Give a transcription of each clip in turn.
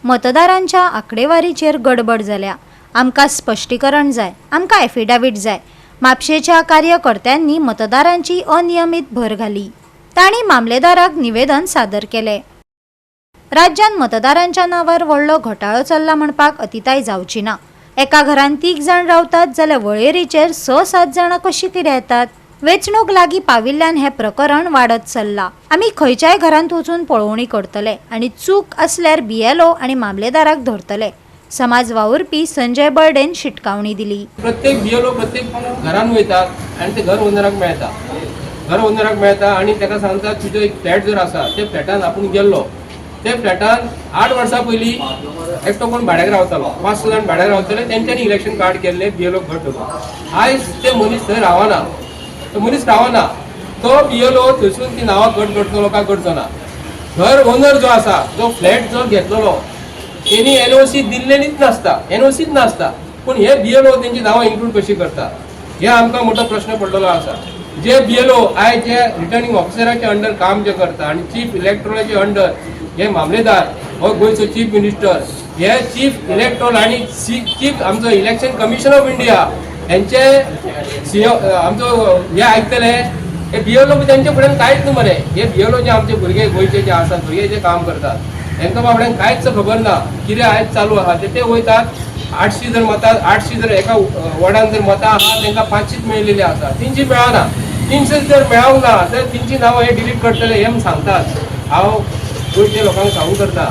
मतदारांच्या आकडेवारीचेर गडबड जाल्या। आमकां स्पश्टीकरण जाय, आमकां एफिडेविट जाय। म्हापशेच्या कार्यकर्त्यांनी मतदारांची अनियमित भर घाली। तांणी मामलेदाराक निवेदन सादर केले। राज्यात मतदारांच्या नावार व्हडलो घोटाळो चल्ला म्हणपाक अतिताय जावची ना। एका घरांत 3 जाण रावतात जाल्यार वळेरीचेर 6-7 जाणां कशी कितें येतात? वेंचणूक लागीं पाविल्ल्यान हें प्रकरण वाडत चल्लां। आमी खंयच्याय घरांत वचून पळोवणी करतले आनी चूक आसल्यार BLO आनी मामलेदाराक धरतले। समाज वावुरपी संजय बर्डेन शिटकावणी दिली। प्रत्येक BLO प्रत्येक घरान वयतात आनी ते घर ओनराक मेळटा। घर ओनराक मेळटा आनी ताका सांगता तुजो एक फ्लॅट जर आसा ते फ्लॅटान आपूण गेल्लो, ते फ्लॅटान 8 वर्सां पयलीं एकटो कोण भाड्याक रावतालो, 5 जाण भाड्याक रावताले, तेंच्यांनी इलेक्शन कार्ड केल्ले BLO घट दवरून। आयज ते मनीस थंय रावना, तो मनीस रावना, तो BLO थंयसून ती नांवां घट करतलो काय करचो ना। घर ओनर जो आसा, जो फ्लॅट जो घेतलेलो तेणी NOC दिल्लेलीच नासता, NOCच नासता, पूण हे BLO तेंची नांवां इन्क्लूड कशी करता, हे आमकां मोठो प्रश्न पडलेलो आसा। जे BLO आयज जे रिटर्निंग ऑफिसराचे अंडर काम जे करता आनी चीफ इलेक्टोरलाचे अंडर हे मामलेदार हो गोंयचो चीफ मिनिस्टर, हे चीफ इलेक्टोरल आनी चीफ आमचो इलेक्शन कमिशन ऑफ इंडिया यांचे आमचो हे आयकतले, हे BLO त्यांच्या फुड्यान कांयच न्हू मरे। हे BLO जे आमचे भुरगे गोंयचे जे आसात, भुरगे जे काम करतात, तांकां बाबड्यांक कांयच खबर ना कितें आयज चालू आहा। ते वयतात 800 जर मतां, 800 जर एका वॉर्डान जर मतां आहा तांकां 500 मेळिल्ली आसा, 300 मेळना। 300 जर मेळोंक ना तर 300 नांवां हे डिलीट करतले हे सांगतात। हांव गोंयच्या लोकांक सांगू करता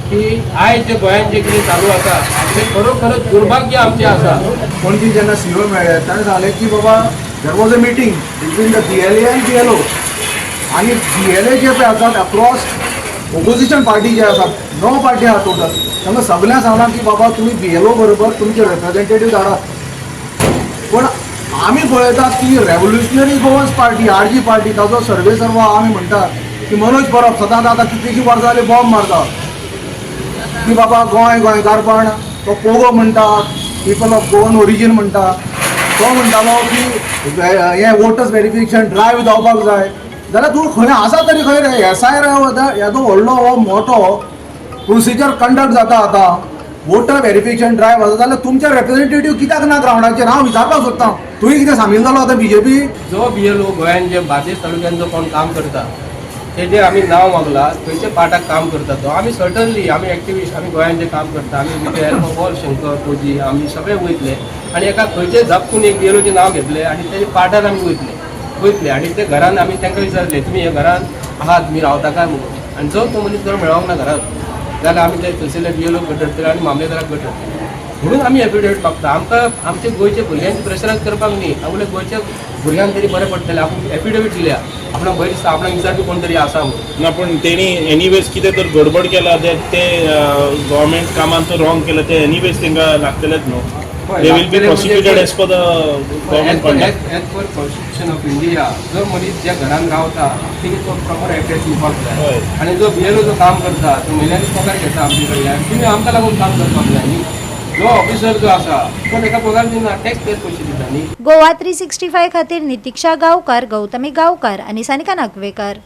की आयज जे गोंयांत जे कितें चालू आसा ते खरोखरच दुर्भाग्य आमचें आसा। पणजी जेन्ना CEO मेळ्ळे ताणें सांगलें की बाबा there was a meeting between the BLA end BLO, आनी BLA जे पळय आसात अक्रॉस ऑपोजिशन पार्टी जे आसात, 9 पार्टी आहा टोटल, तांकां सगळ्यांक सांगलां की बाबा तुमी BLO बरोबर तुमचे रिप्रेझेंटेटीव धाडात। पण आमी पळयतात की revolutionary Goans party RG party ताजो सर्वे सर्वा आमी म्हणटात की मनोज परब सदांच आतां कितलींशीं वर्सां जालीं बॉम्ब मारता की बाबा गोंय गोंयकारपण, तो पोगो म्हणटा, पीपल ऑफ गोवन ओरिजीन म्हणटा, तो म्हणटालो की हे वोटर्स व्हेरिफिकेशन ड्रायव्ह जावपाक जाय। जाल्यार तूं खंय आसा तरी खंय रे SIR हेजो व्हडलो हो मोठो प्रोसिजर कंडक्ट जाता आतां, वोटर व्हेरिफिकेशन ड्रायव्ह आसा जाल्यार तुमचे रिप्रेझेंटेटीव कित्याक ना ग्रावंडाचेर? हांव विचारपाक सोदतां, तुवें कितें सामील जालो आतां BJP? जो BLO गोंयांत जे बार्देस तालुक्यान जो कोण काम करता तेजे आमी नांव मागला, खंयच्या पार्टाक काम करता तो आमी सर्टनली आमी एक्टिविस्ट, आमी गोंयांत जे काम करता, आमी with help of all Shankar फौजी आमी सगळे वयतले आनी एका खंयचे झपकून एक BLOचें नांव घेतलें आनी तेजे पार्टान आमी वयतले आनी ते घरान आमी तांकां विचारलें तुमी हे घरान आहात, तुमी रावता काय म्हणून, आनी जो तो मनीस जर मेळोंक ना घरांत जाल्यार आमी ते थंयसरले BLO घडयतले आनी मामलेदाराक घडयतले म्हणून आमी एफिडेविट मागता। आमकां आमच्या गोंयच्या भुरग्यांची प्रेशरायज करपाक न्ही, आपल्या गोंयच्या भुरग्यांक तरी बरें पडटलें। आपूण एफिडेविट दिल्या, आपणाक भंय दिसता आपणाक विचारपी कोण तरी आसा म्हणून ना, पण तेणी एनीवेज कितें तर गडबड केला ते गव्हर्मेंट कामान तो रॉंग केलं ते एनीवेज तांकां लागतलेच न्हू। They will be prosecuted as per the government conduct. As per constitution of India जो मनीस ज्या घरान रावता तिने तो प्रॉपर एड्रेस दिवपाक जाय आनी जो BLO जो काम करता तो म्हयन्यानी पगार घेता आमचे कडल्यान, तुमी आमकां लागून काम करपाक जाय न्ही। जो ऑफिसर जो आसा तो ताका पगार दिना, टॅक्स पेर पयशे दिता न्ही। गोवा 365 खातीर नितीक्षा गांवकार, गौतमी गांवकार आनी सानिका नागवेकर।